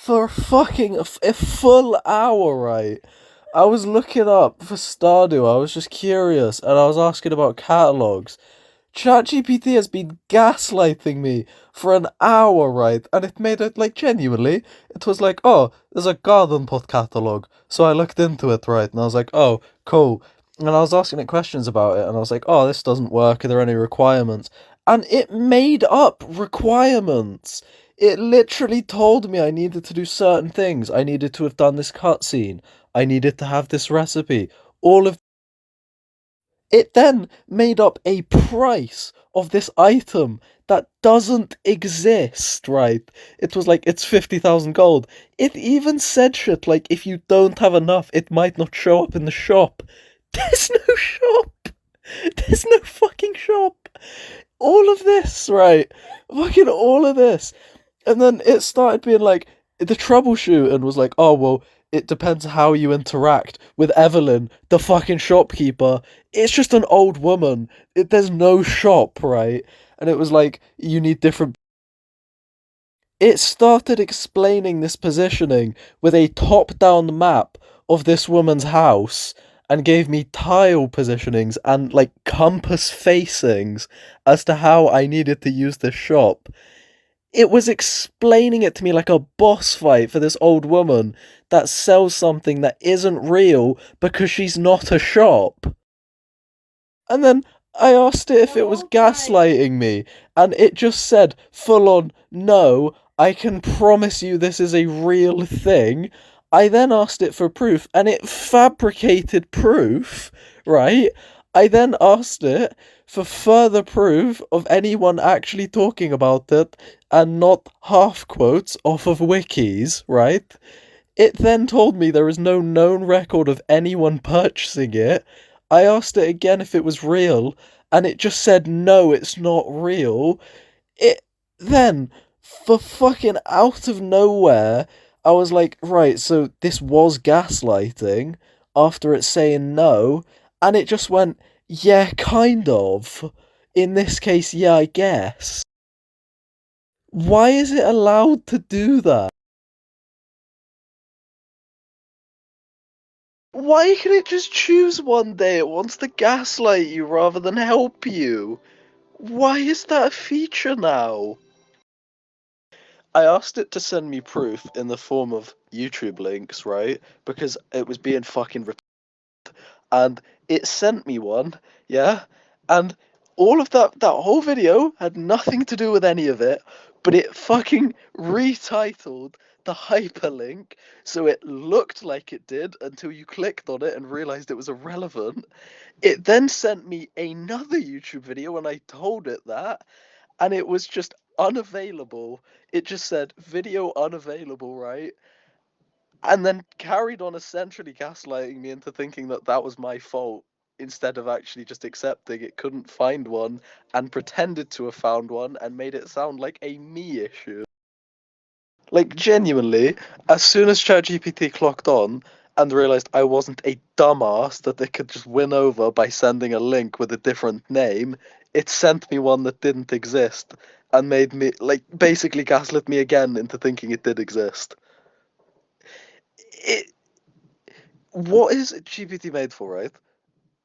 for fucking a full hour, right? I was looking up for Stardew. I was just curious, and I was asking about catalogs. ChatGPT has been gaslighting me for an hour, right? And it made it like genuinely. It was like, oh, there's a garden pot catalog. So I looked into it, right? And I was like, oh, cool. And I was asking it questions about it, and I was like, oh, this doesn't work. Are there any requirements? And it made up requirements. It literally told me I needed to do certain things. I needed to have done this cutscene. I needed to have this recipe. All of it then made up a price of this item that doesn't exist, right? It was like, it's 50,000 gold. It even said shit like, if you don't have enough, it might not show up in the shop. There's no shop! There's no fucking shop! All of this, right? Fucking all of this. And then it started being like, the troubleshooting was like, oh, well, it depends how you interact with Evelyn, the fucking shopkeeper. It's just an old woman. There's no shop, right? And it was like, you need different. It started explaining this positioning with a top down map of this woman's house and gave me tile positionings and like compass facings as to how I needed to use this shop. It was explaining it to me like a boss fight for this old woman that sells something that isn't real because she's not a shop. And then I asked it if it was gaslighting me, and it just said full on, no, I can promise you this is a real thing. I then asked it for proof, and it fabricated proof, right? I then asked it for further proof of anyone actually talking about it and not half quotes off of wikis, right? It then told me there is no known record of anyone purchasing it. I asked it again if it was real, and it just said no, it's not real. It then, for fucking out of nowhere, I was like, right, so this was gaslighting after it saying no, and it just went, yeah, kind of. In this case, yeah, I guess. Why is it allowed to do that? Why can it just choose one day it wants to gaslight you rather than help you? Why is that a feature now? I asked it to send me proof in the form of YouTube links, right? Because it was being fucking and it sent me one, yeah? And all of that whole video had nothing to do with any of it, but it fucking retitled the hyperlink so it looked like it did until you clicked on it and realized it was irrelevant. It then sent me another YouTube video when I told it that, and it was just unavailable. It just said video unavailable, right? And then carried on essentially gaslighting me into thinking that that was my fault instead of actually just accepting it couldn't find one and pretended to have found one and made it sound like a me issue. Like, genuinely, as soon as ChatGPT clocked on and realized I wasn't a dumbass that they could just win over by sending a link with a different name, it sent me one that didn't exist and made me, like, basically gaslit me again into thinking it did exist. It, what is GPT made for, right?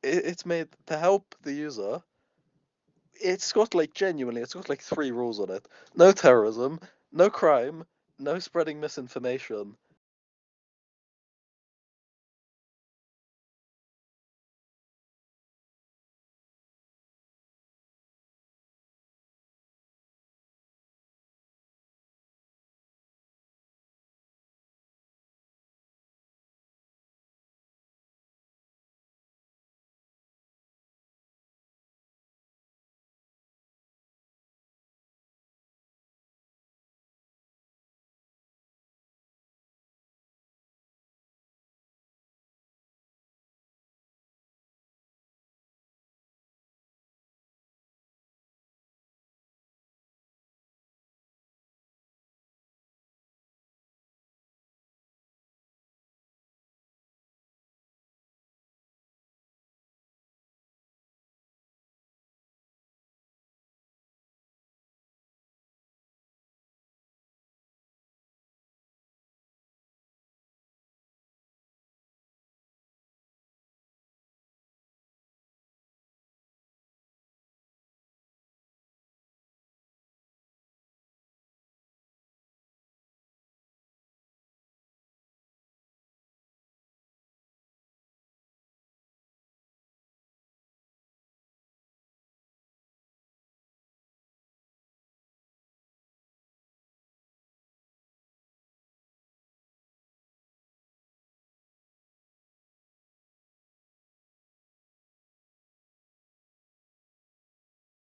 It's made to help the user. It's got like genuinely, it's got like three rules on it: no terrorism, no crime, no spreading misinformation.